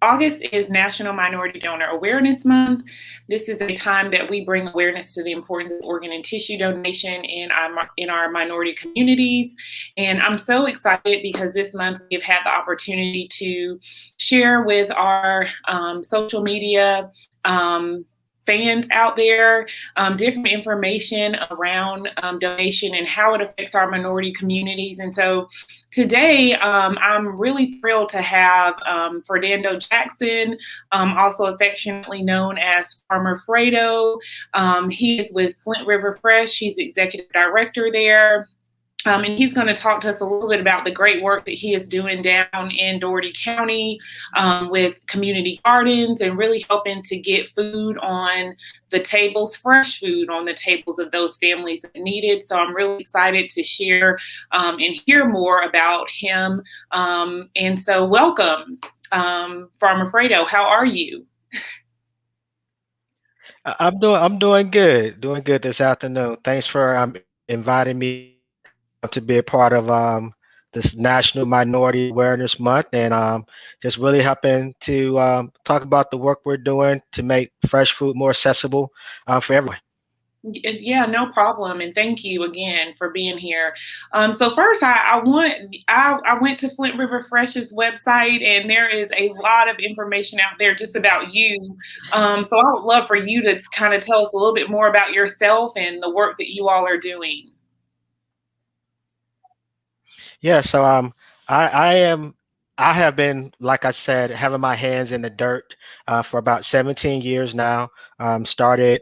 August is National Minority Donor Awareness Month. This is a time that we bring awareness to the importance of organ and tissue donation in our minority communities. And I'm so excited because this month we've had the opportunity to share with our social media fans out there different information around donation and how it affects our minority communities. And so today I'm really thrilled to have Fernando Jackson, also affectionately known as Farmer Fredo. He is with Flint River Fresh. He's executive director there. And he's going to talk to us a little bit about the great work that he is doing down in Dougherty County with community gardens and really helping to get food on the tables, fresh food on the tables of those families that need it. So I'm really excited to share and hear more about him. And so welcome, Farmer Fredo. How are you? I'm doing good this afternoon. Thanks for inviting me to be a part of this National Minority Awareness Month, and just really helping to talk about the work we're doing to make fresh food more accessible for everyone. Yeah, no problem. And thank you again for being here. So first, I went to Flint River Fresh's website, and there is a lot of information out there just about you. So I would love for you to kind of tell us a little bit more about yourself and the work that you all are doing. Yeah, so I have been, like I said, having my hands in the dirt for about 17 years now. Started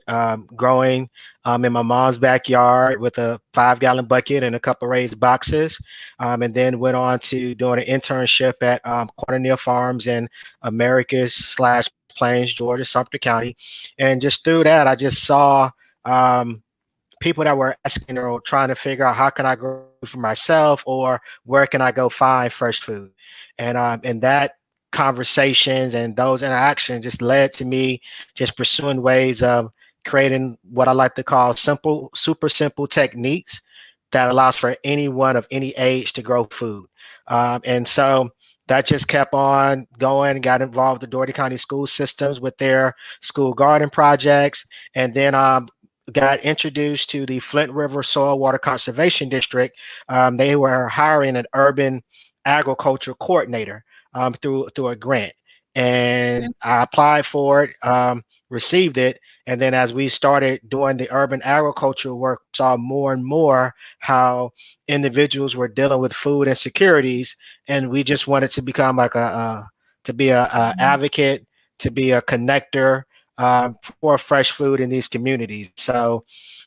growing in my mom's backyard with a 5-gallon bucket and a couple raised boxes, and then went on to doing an internship at Cornelia Farms in Americus slash Plains, Georgia, Sumter County. And just through that, I just saw people that were asking or trying to figure out how can I grow for myself or where can I go find fresh food. And that conversations and those interactions just led to me just pursuing ways of creating what I like to call super simple techniques that allows for anyone of any age to grow food. And so that just kept on going, got involved with the Dougherty County school systems with their school garden projects, and then got introduced to the Flint River Soil Water Conservation District. They were hiring an urban agriculture coordinator through a grant, and I applied for it, received it, and then as we started doing the urban agriculture work, saw more and more how individuals were dealing with food insecurities, and we just wanted to become like to be a advocate, to be a connector for fresh food in these communities. So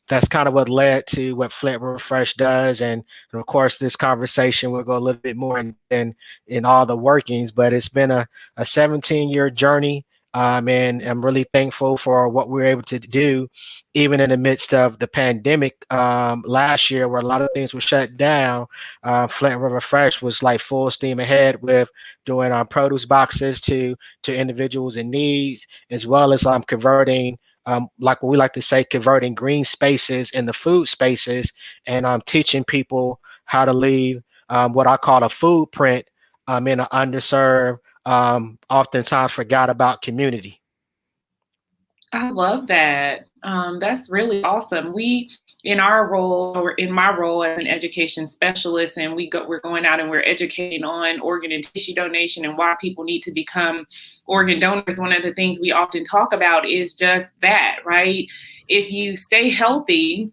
that's kind of what led to what Flint River Fresh does. And of course, this conversation will go a little bit more in all the workings, but it's been a 17-year journey. And I'm really thankful for what we were able to do, even in the midst of the pandemic last year, where a lot of things were shut down. Flint River Fresh was like full steam ahead with doing produce boxes to individuals in needs, as well as converting, like what we like to say, converting green spaces into food spaces, and teaching people how to leave what I call a food print in an underserved, oftentimes forgot about community. I love that. That's really awesome. We, in our role, or in my role as an education specialist, and we're going out and we're educating on organ and tissue donation and why people need to become organ donors. One of the things we often talk about is just that, right? If you stay healthy,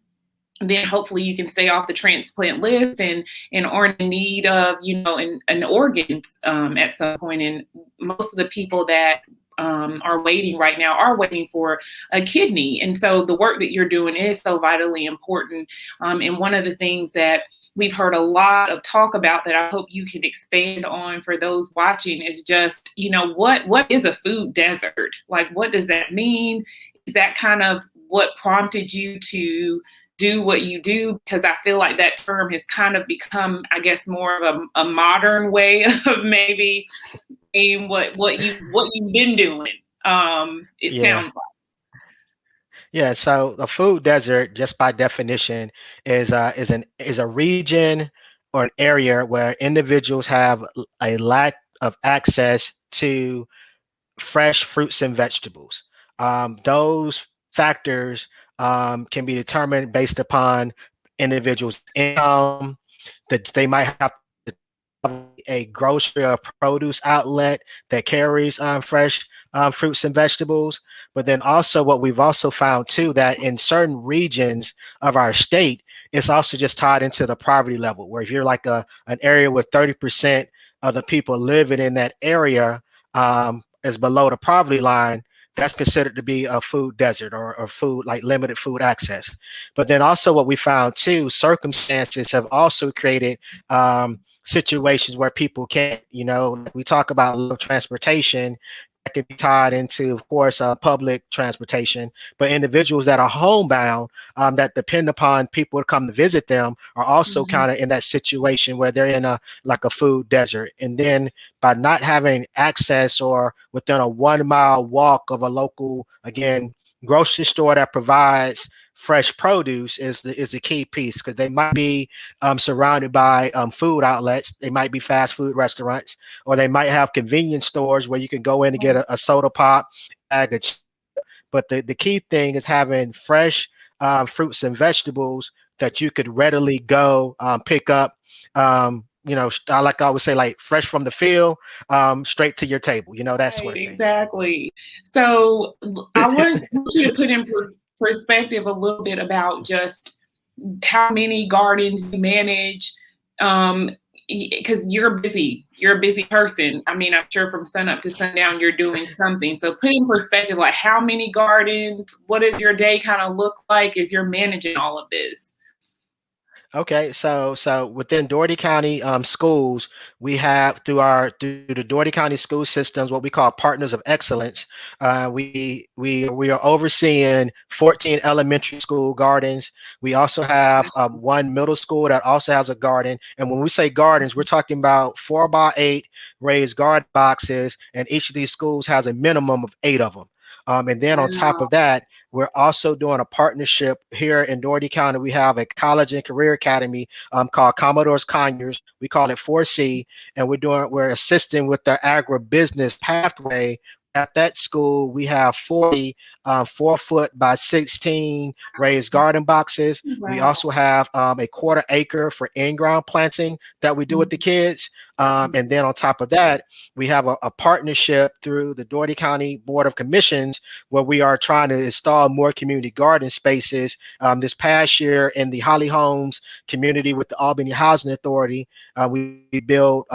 then hopefully you can stay off the transplant list and aren't in need of, an organ at some point. And most of the people that are waiting right now are waiting for a kidney. And so the work that you're doing is so vitally important. And one of the things that we've heard a lot of talk about that I hope you can expand on for those watching is just, what is a food desert? Like, what does that mean? Is that kind of what prompted you to do what you do? Because I feel like that term has kind of become, I guess, more of a modern way of maybe saying what you've been doing. It sounds like. Yeah, so a food desert, just by definition, is a region or an area where individuals have a lack of access to fresh fruits and vegetables. Those factors can be determined based upon individuals' income, that they might have a grocery or produce outlet that carries fresh fruits and vegetables. But then also what we've also found too, that in certain regions of our state, it's also just tied into the poverty level, where if you're like an area with 30% of the people living in that area is below the poverty line, that's considered to be a food desert, or food, like limited food access. But then also what we found too, circumstances have also created situations where people can't, we talk about low transportation that can be tied into, of course, public transportation, but individuals that are homebound, that depend upon people to come to visit them, are also Mhm. kind of in that situation where they're in a like a food desert. And then by not having access or within a 1 mile walk of a local, again, grocery store that provides fresh produce is the key piece, because they might be surrounded by food outlets. They might be fast food restaurants, or they might have convenience stores where you can go in and get a soda pop, bag of chips. But the key thing is having fresh fruits and vegetables that you could readily go pick up. Like I would say, like fresh from the field, straight to your table. That Right, sort of thing. exactly. So I want you to put in perspective a little bit about just how many gardens you manage, because you're a busy person. I mean, I'm sure from sun up to sundown you're doing something. So put in perspective, like how many gardens, what does your day kind of look like as you're managing all of this? Okay, so within Dougherty County schools, we have through the Dougherty County school systems what we call partners of excellence. We are overseeing 14 elementary school gardens. We also have one middle school that also has a garden. And when we say gardens, we're talking about 4x8 raised garden boxes, and each of these schools has a minimum of 8 of them. And then on top Wow. of that, we're also doing a partnership here in Dougherty County. We have a college and career academy called Commodores Conyers. We call it 4C, and we're assisting with the agribusiness pathway. At that school, we have 40 4 foot by 16 raised garden boxes. We Wow. also have a quarter acre for in-ground planting that we do with the kids. And then on top of that, we have a partnership through the Dougherty County Board of Commissions, where we are trying to install more community garden spaces. This past year in the Holly Homes community with the Albany Housing Authority, we built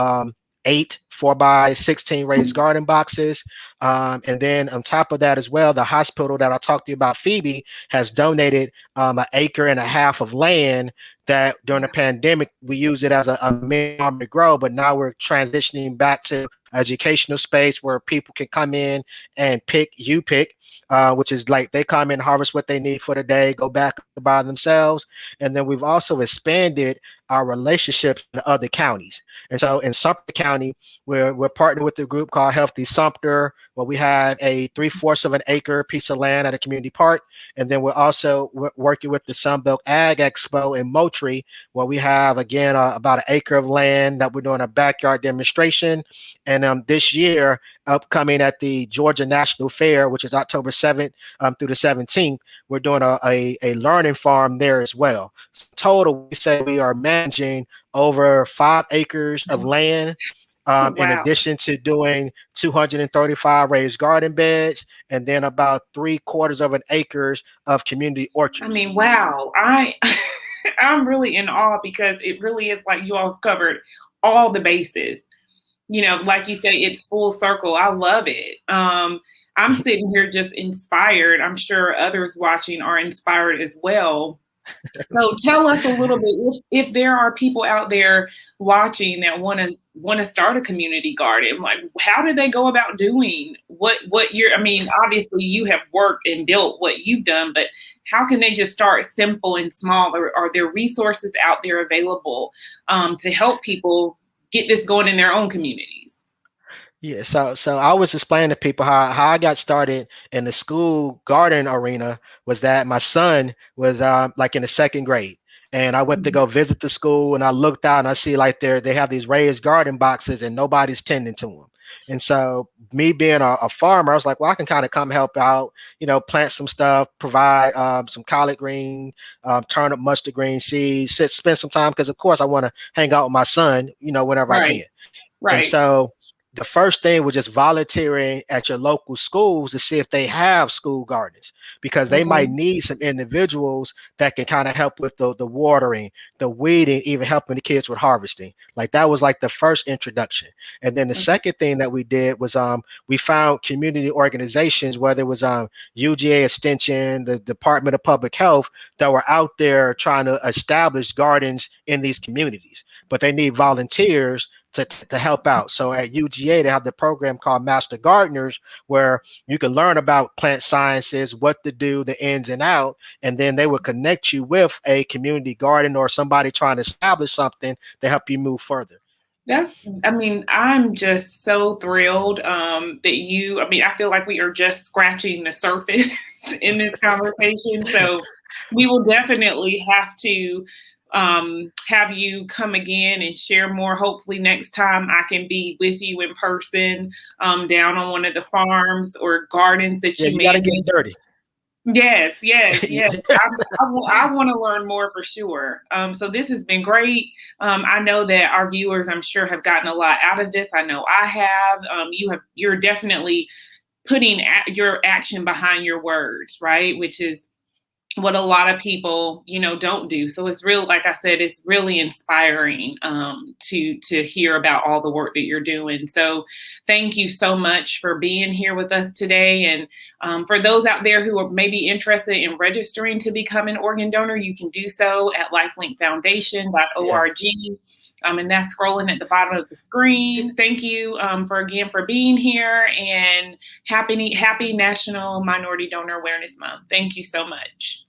8 4x16 raised garden boxes. And then on top of that as well, the hospital that I talked to you about, Phoebe, has donated an acre and a half of land that during the pandemic, we used it as a mini farm to grow, but now we're transitioning back to educational space where people can come in and pick, which is like they come in, harvest what they need for the day, go back by themselves. And then we've also expanded our relationships in other counties. And so in Sumter County, we're partnered with a group called Healthy Sumter, where we have a 3/4 of an acre piece of land at a community park. And then we're also working with the Sunbelt Ag Expo in Moultrie, where we have, again, about an acre of land that we're doing a backyard demonstration. And this year, upcoming at the Georgia National Fair, which is October 7th through the 17th, we're doing a learning farm there as well. So total, we say we are managing over 5 acres of land, in Wow. addition to doing 235 raised garden beds, and then about 3/4 of an acres of community I orchards. mean, wow. I'm really in awe because it really is like you all covered all the bases. Like you say, it's full circle. I love it. I'm sitting here just inspired. I'm sure others watching are inspired as well. So tell us a little bit if there are people out there watching that want to start a community garden. Like, how do they go about doing what you're? I mean, obviously you have worked and built what you've done, but how can they just start simple and small? Or are there resources out there available to help people get this going in their own communities? Yeah, so I was explaining to people how I got started in the school garden arena was that my son was like in the second grade, and I went to go visit the school, and I looked out and I see like they have these raised garden boxes and nobody's tending to them. And so me being a farmer, I was like, well, I can kind of come help out, plant some stuff, provide some collard green, turnip, mustard green seeds, spend some time because of course I want to hang out with my son, whenever I can. Right. And Right. so the first thing was just volunteering at your local schools to see if they have school gardens because they might Mhm. need some individuals that can kind of help with the watering, the weeding, even helping the kids with harvesting. Like that was like the first introduction. And then the Mhm. second thing that we did was we found community organizations, whether it was UGA Extension, the Department of Public Health, that were out there trying to establish gardens in these communities, but they need volunteers to help out. So at UGA, they have the program called Master Gardeners, where you can learn about plant sciences, what to do, the ins and out, and then they will connect you with a community garden or somebody trying to establish something to help you move further. I mean, I'm just so thrilled I feel like we are just scratching the surface in this conversation. So we will definitely have to have you come again and share more. Hopefully, next time I can be with you in person down on one of the farms or gardens that Yeah, you you got to manage. get dirty. Yes, yes, yes. I want to learn more for sure. So this has been great. I know that our viewers, I'm sure, have gotten a lot out of this. I know I have. You're definitely putting your action behind your words, right? Which is what a lot of people, don't do. So it's real, like I said, it's really inspiring to hear about all the work that you're doing. So thank you so much for being here with us today. And for those out there who are maybe interested in registering to become an organ donor, you can do so at Yeah. lifelinkfoundation.org. And that's scrolling at the bottom of the screen. Just thank you for being here, and happy National Minority Donor Awareness Month. Thank you so much.